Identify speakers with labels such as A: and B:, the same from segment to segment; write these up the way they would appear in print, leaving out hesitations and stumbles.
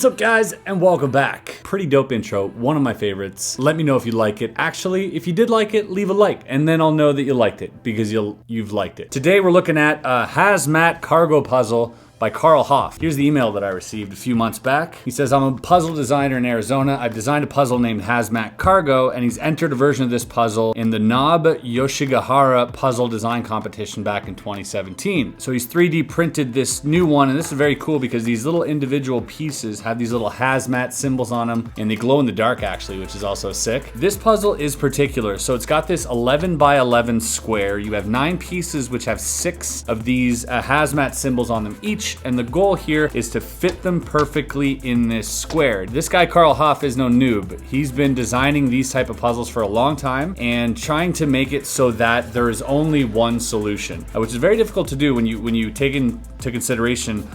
A: What's up guys, and welcome back. Pretty dope intro, one of my favorites. Let me know if you like it. Actually, if you did like it, leave a like, and then I'll know that you liked it, because you've liked it. Today we're looking at a hazmat cargo puzzle by Carl Hoff. Here's the email that I received a few months back. He says, I'm a puzzle designer in Arizona. I've designed a puzzle named Hazmat Cargo, and he's entered a version of this puzzle in the Nob Yoshigahara puzzle design competition back in 2017. So he's 3D printed this new one, and this is very cool because these little individual pieces have these little hazmat symbols on them, and they glow in the dark actually, which is also sick. This puzzle is particular. So it's got this 11 by 11 square. You have 9 pieces which have 6 of these hazmat symbols on them each. And the goal here is to fit them perfectly in this square. This guy Carl Hoff is no noob. He's been designing these type of puzzles for a long time and trying to make it so that there is only one solution, which is very difficult to do when you take into consideration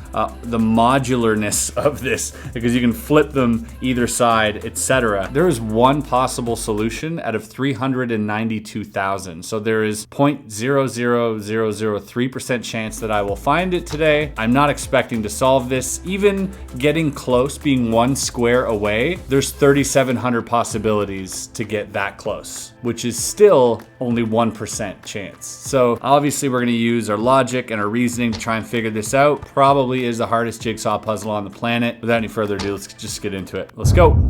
A: the modularness of this, because you can flip them either side, etc. There is one possible solution out of 392,000. So there is 0.00003% chance that I will find it today. I'm not expecting to solve this. Even getting close, being one square away, there's 3,700 possibilities to get that close, which is still only 1% chance. So obviously we're gonna use our logic and our reasoning to try and figure this out. Probably is the hardest jigsaw puzzle on the planet. Without any further ado, let's just get into it. Let's go.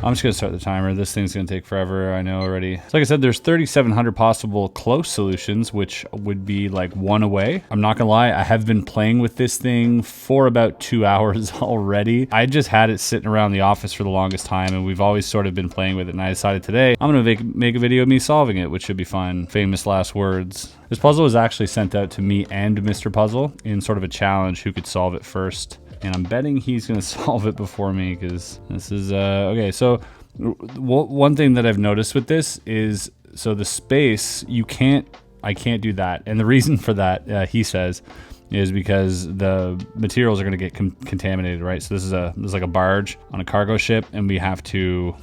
A: I'm just gonna start the timer. This thing's gonna take forever, I know already. So like I said, there's 3,700 possible close solutions, which would be like one away. I'm not gonna lie, I have been playing with this thing for about 2 hours already. I just had it sitting around the office for the longest time, and we've always sort of been playing with it, and I decided today I'm gonna make a video of me solving it, which should be fun. Famous last words. This puzzle was actually sent out to me and Mr. Puzzle in sort of a challenge, who could solve it first. And I'm betting he's gonna solve it before me, because this is, okay, so one thing that I've noticed with this is, so the space, I can't do that. And the reason for that, he says, is because the materials are gonna get contaminated, right? So this is like a barge on a cargo ship, and we have to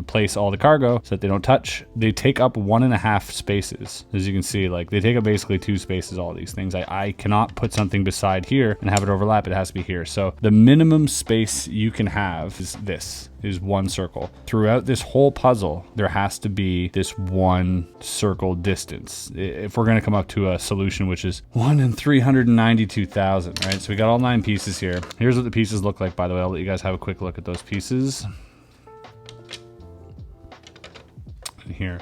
A: place all the cargo so that they don't touch. They take up 1.5 spaces. As you can see, like they take up basically 2 spaces, all these things. I cannot put something beside here and have it overlap. It has to be here. So the minimum space you can have is 1 circle. Throughout this whole puzzle, there has to be this 1 circle distance if we're gonna come up to a solution, which is 1 in 392,000, right? So we got all 9 pieces here. Here's what the pieces look like, by the way. I'll let you guys have a quick look at those pieces. Here,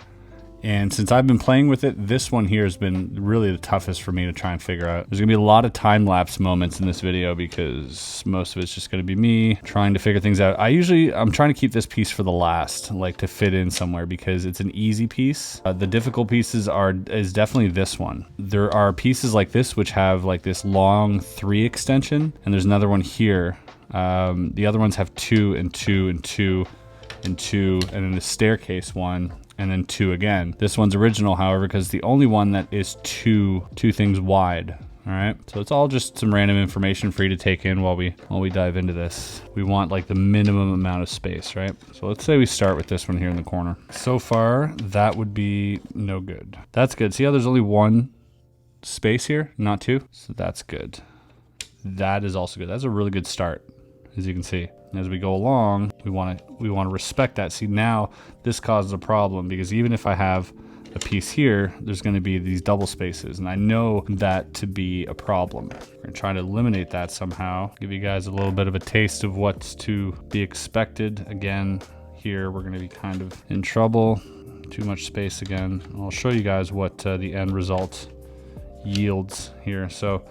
A: and since I've been playing with it, this one here has been really the toughest for me to try and figure out. There's gonna be a lot of time-lapse moments in this video because most of it's just gonna be me trying to figure things out. I'm trying to keep this piece for the last, like to fit in somewhere, because it's an easy piece. The difficult pieces is definitely this one. There are pieces like this which have like this long 3 extension, and there's another one here. The other ones have 2 and 2 and 2 and 2, and then the staircase one, and then 2 again. This one's original, however, because the only one that is two things wide. All right, so it's all just some random information for you to take in while we dive into this. We want like the minimum amount of space, right? So let's say we start with this one here in the corner. So far, that would be no good. That's good. See how there's only 1 space here, not 2? So that's good. That is also good. That's a really good start, as you can see. As we go along, we want to respect that. See, now this causes a problem, because even if I have a piece here, there's going to be these double spaces, and I know that to be a problem. We're going to try to eliminate that somehow. Give you guys a little bit of a taste of what's to be expected. Again, here we're going to be kind of in trouble. Too much space again. I'll show you guys what the end result yields here. So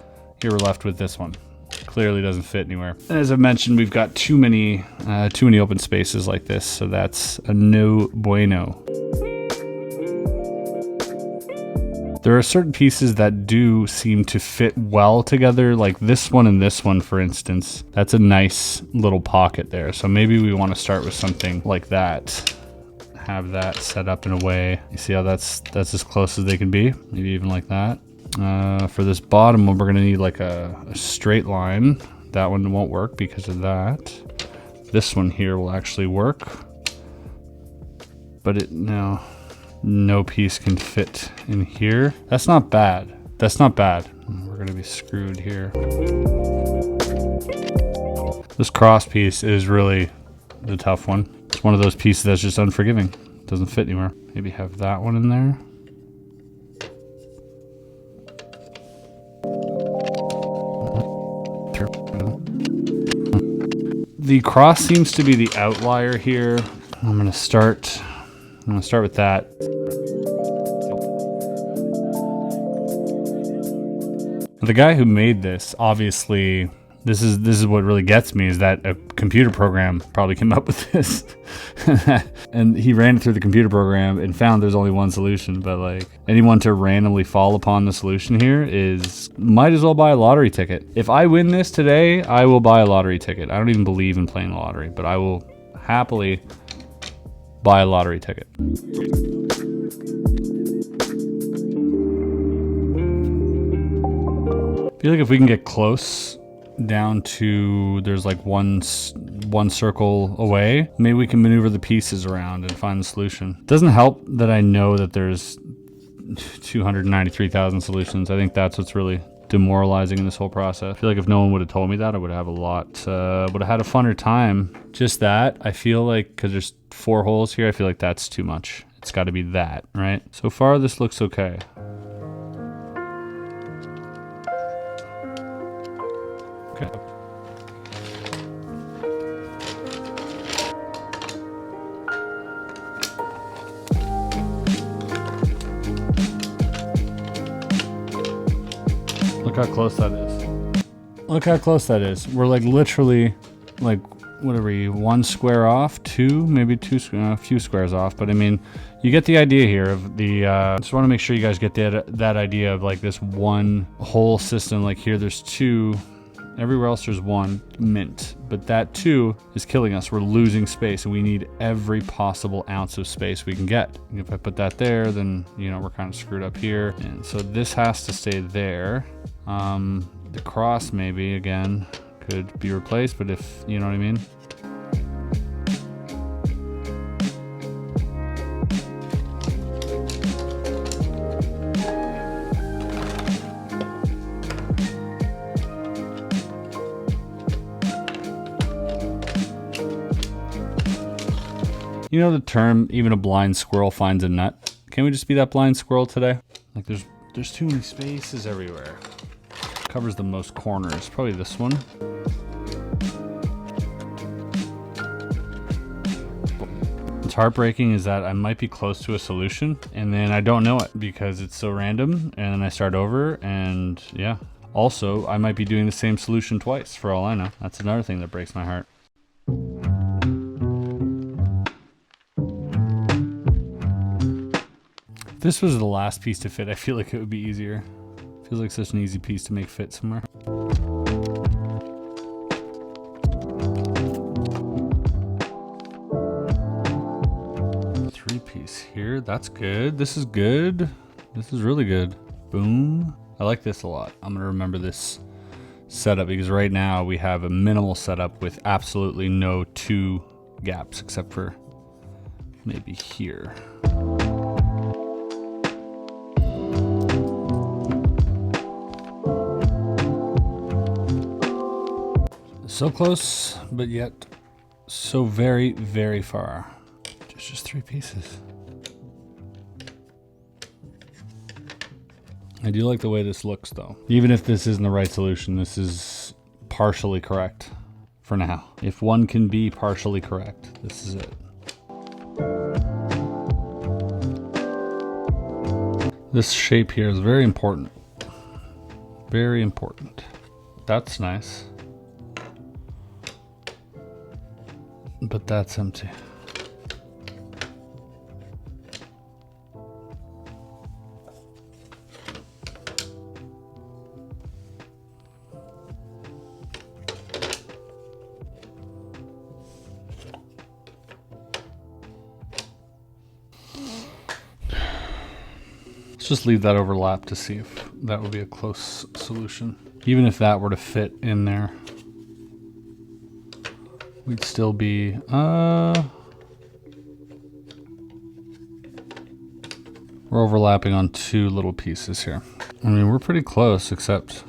A: here we're left with this one. Clearly doesn't fit anywhere. And as I mentioned, we've got too many open spaces like this, so that's a no bueno. There are certain pieces that do seem to fit well together, like this one and this one, for instance. That's a nice little pocket there. So maybe we want to start with something like that. Have that set up in a way. You see how that's as close as they can be? Maybe even like that. For this bottom one, we're gonna need like a straight line. That one won't work because of that. This one here will actually work, but no piece can fit in here. That's not bad. That's not bad. We're gonna be screwed here. This cross piece is really the tough one. It's one of those pieces that's just unforgiving. It doesn't fit anywhere. Maybe have that one in there. The cross seems to be the outlier here. I'm gonna start with that. The guy who made this, obviously, this is what really gets me, is that a computer program probably came up with this. And he ran it through the computer program and found there's only one solution. But like, anyone to randomly fall upon the solution here might as well buy a lottery ticket. If I win this today, I will buy a lottery ticket. I don't even believe in playing the lottery, but I will happily buy a lottery ticket. I feel like if we can get close down to, there's like one circle away, maybe we can maneuver the pieces around and find the solution. It doesn't help that I know that there's 293,000 solutions. I think that's what's really demoralizing in this whole process. I feel like if no one would have told me that, I would have would have had a funner time. Just that, I feel like, because there's 4 holes here, I feel like that's too much. It's got to be that, right? So far, this looks okay. Okay. Look how close that is. Look how close that is. We're like literally, like, what are we, 1 square off? 2, maybe 2, a few squares off. But I mean, you get the idea here of the, just want to make sure you guys get that idea of like this one whole system. Like here, there's 2. Everywhere else there's 1 mint, but that 2 is killing us. We're losing space, and we need every possible ounce of space we can get. If I put that there, then, you know, we're kind of screwed up here. And so this has to stay there. The cross maybe, again, could be replaced, but if, you know what I mean? You know the term, even a blind squirrel finds a nut? Can we just be that blind squirrel today? Like there's too many spaces everywhere. Covers the most corners, probably this one. What's heartbreaking is that I might be close to a solution and then I don't know it because it's so random, and then I start over, and yeah. Also, I might be doing the same solution twice for all I know. That's another thing that breaks my heart. If this was the last piece to fit, I feel like it would be easier. Feels like such an easy piece to make fit somewhere. Piece here, that's good. This is good. This is really good. Boom. I like this a lot. I'm gonna remember this setup because right now we have a minimal setup with absolutely no 2 gaps except for maybe here. So close, but yet so very, very far. It's just 3 pieces. I do like the way this looks though. Even if this isn't the right solution, this is partially correct for now. If one can be partially correct, this is it. This shape here is very important. Very important. That's nice. But that's empty. Let's just leave that overlap to see if that would be a close solution. Even if that were to fit in there, we'd still be, we're overlapping on 2 little pieces here. I mean, we're pretty close, except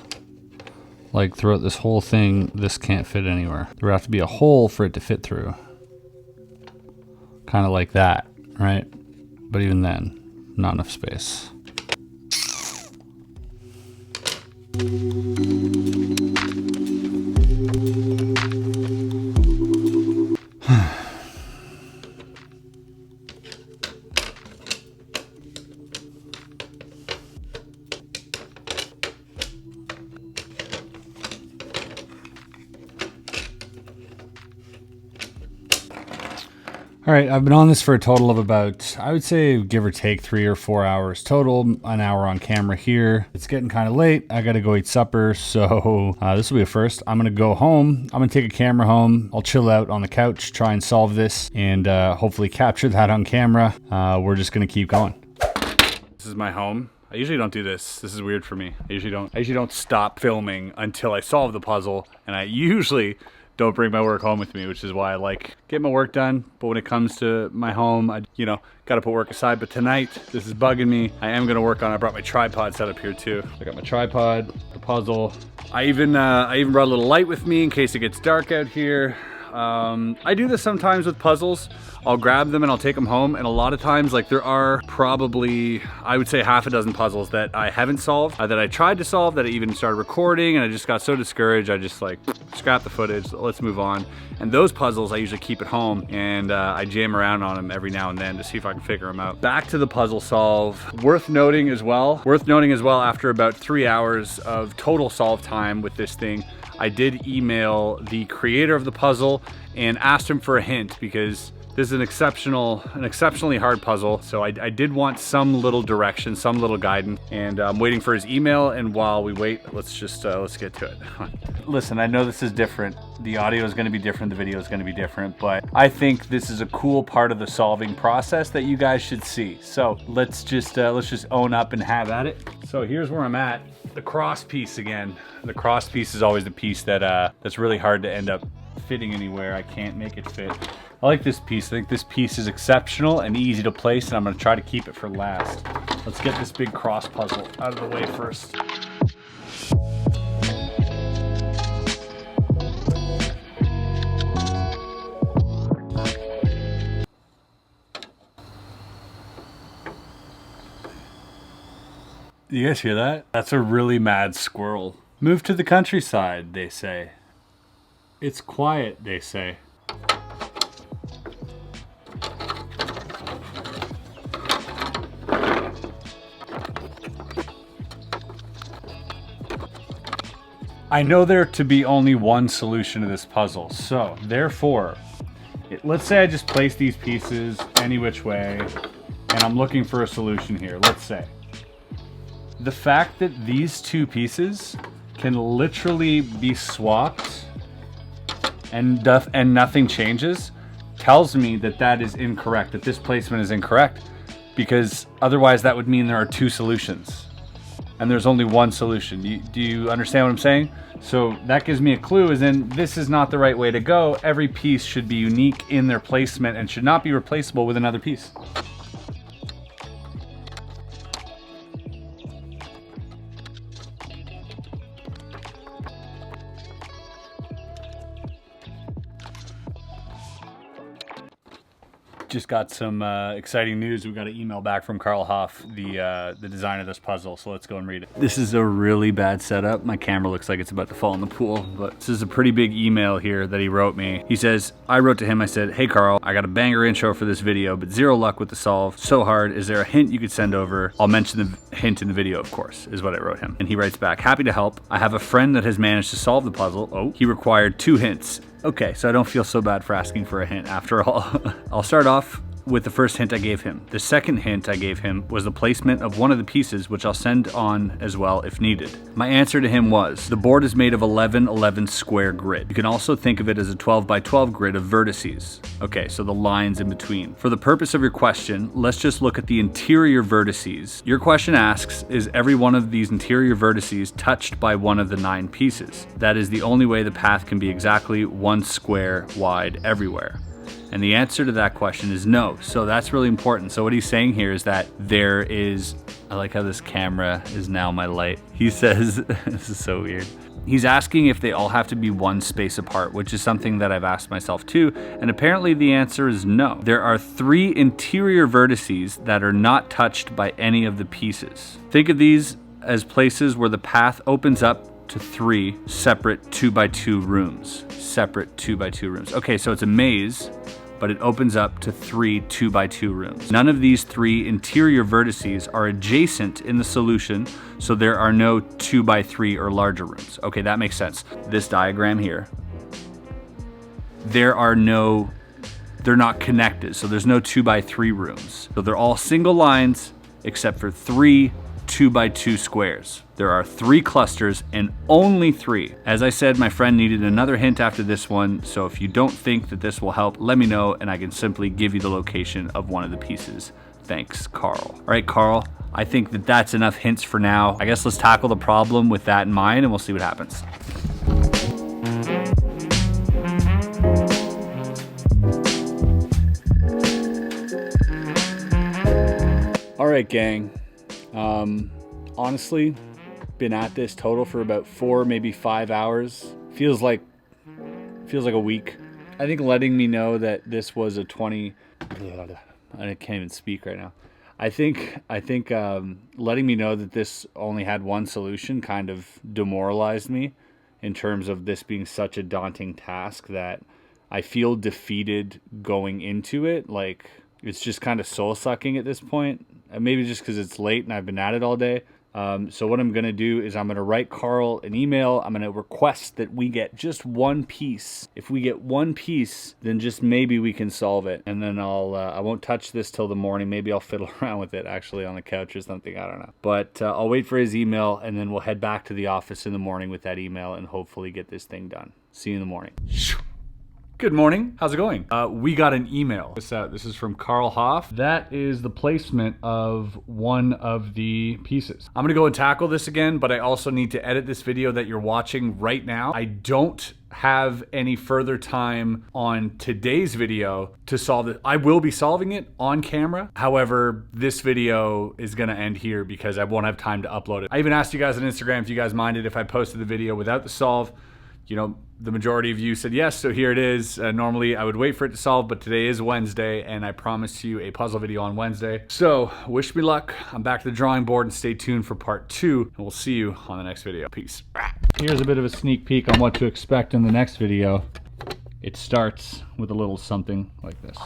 A: like throughout this whole thing, this can't fit anywhere. There would have to be a hole for it to fit through. Kind of like that, right? But even then, not enough space. All right, I've been on this for a total of about, I would say, give or take 3 or 4 hours total. An hour on camera here. It's getting kind of late. I gotta go eat supper, so this will be a first. I'm gonna go home. I'm gonna take a camera home. I'll chill out on the couch, try and solve this, and hopefully capture that on camera. We're just gonna keep going. This is my home. I usually don't do this. This is weird for me. I usually don't stop filming until I solve the puzzle, and I usually don't bring my work home with me, which is why I like getting my work done. But when it comes to my home, I, got to put work aside. But tonight, this is bugging me. I am going to work on it. I brought my tripod set up here too. I got my tripod, the puzzle. I even brought a little light with me in case it gets dark out here. I do this sometimes with puzzles. I'll grab them and I'll take them home, and a lot of times, like, there are probably, I would say, half a dozen puzzles that I haven't solved, that I tried to solve, that I even started recording, and I just got so discouraged, I just like scrap the footage, let's move on. And those puzzles I usually keep at home, and I jam around on them every now and then to see if I can figure them out. Back to the puzzle solve. Worth noting as well, after about 3 hours of total solve time with this thing, I did email the creator of the puzzle and asked him for a hint, because this is an exceptionally hard puzzle. So I did want some little direction, some little guidance, and I'm waiting for his email. And while we wait, let's get to it. Listen, I know this is different. The audio is going to be different. The video is going to be different, but I think this is a cool part of the solving process that you guys should see. So let's just own up and have at it. So here's where I'm at. The cross piece again. The cross piece is always the piece that's really hard to end up fitting anywhere. I can't make it fit. I like this piece. I think this piece is exceptional and easy to place, and I'm going to try to keep it for last. Let's get this big cross puzzle out of the way first. You guys hear that? That's a really mad squirrel. Move to the countryside, they say. It's quiet, they say. I know there to be only one solution to this puzzle, so therefore, let's say I just place these pieces any which way, and I'm looking for a solution here. Let's say the fact that these two pieces can literally be swapped and nothing changes tells me that that is incorrect, that this placement is incorrect, because otherwise that would mean there are two solutions and there's only one solution. Do you understand what I'm saying? So that gives me a clue, as in this is not the right way to go. Every piece should be unique in their placement and should not be replaceable with another piece. Just got some exciting news. We got an email back from Carl Hoff, the designer of this puzzle, so let's go and read it. This is a really bad setup. My camera looks like it's about to fall in the pool, but this is a pretty big email here that he wrote me. He says, I wrote to him, I said, hey Carl, I got a banger intro for this video, but zero luck with the solve. So hard. Is there a hint you could send over? I'll mention the hint in the video, of course, is what I wrote him. And he writes back, happy to help. I have a friend that has managed to solve the puzzle. Oh, he required 2 hints. Okay, so I don't feel so bad for asking for a hint after all. I'll start off with the first hint I gave him. The second hint I gave him was the placement of one of the pieces, which I'll send on as well if needed. My answer to him was, the board is made of 11 square grid. You can also think of it as a 12 by 12 grid of vertices. Okay, so the lines in between. For the purpose of your question, let's just look at the interior vertices. Your question asks, is every one of these interior vertices touched by one of the 9 pieces? That is the only way the path can be exactly 1 square wide everywhere. And the answer to that question is no. So that's really important. So what he's saying here is that there is, I like how this camera is now my light. He says, this is so weird. He's asking if they all have to be one space apart, which is something that I've asked myself too, and apparently the answer is no. There are 3 interior vertices that are not touched by any of the pieces. Think of these as places where the path opens up to 3 separate 2x2 rooms. Separate 2x2 rooms. Okay, so it's a maze, but it opens up to 3 2x2 rooms. None of these 3 interior vertices are adjacent in the solution, so there are no 2x3 or larger rooms. Okay, that makes sense. This diagram here, they're not connected, so there's no 2x3 rooms. So they're all single lines except for 3 2x2 squares. There are 3 clusters and only 3. As I said, my friend needed another hint after this one, so if you don't think that this will help, let me know and I can simply give you the location of one of the pieces. Thanks, Carl. All right, Carl, I think that that's enough hints for now. I guess let's tackle the problem with that in mind and we'll see what happens. All right, gang. Honestly, been at this total for about 4, maybe 5 hours. Feels like a week. I think letting me know that this was a 20, I can't even speak right now. I think letting me know that this only had one solution kind of demoralized me in terms of this being such a daunting task that I feel defeated going into it. Like, it's just kind of soul sucking at this point. Maybe just because it's late and I've been at it all day. So what I'm going to do is I'm going to write Carl an email. I'm going to request that we get just one piece. If we get one piece, then just maybe we can solve it. And then I won't touch this till the morning. Maybe I'll fiddle around with it actually on the couch or something. I don't know. But I'll wait for his email and then we'll head back to the office in the morning with that email and hopefully get this thing done. See you in the morning. Good morning. How's it going? We got an email. This is from Carl Hoff. That is the placement of one of the pieces. I'm gonna go and tackle this again, but I also need to edit this video that you're watching right now. I don't have any further time on today's video to solve it. I will be solving it on camera. However, this video is gonna end here because I won't have time to upload it. I even asked you guys on Instagram if you guys minded if I posted the video without the solve. You know, the majority of you said yes, so here it is. Normally I would wait for it to solve, but today is Wednesday and I promised you a puzzle video on Wednesday. So wish me luck. I'm back to the drawing board and stay tuned for part 2 and we'll see you on the next video. Peace. Here's a bit of a sneak peek on what to expect in the next video. It starts with a little something like this.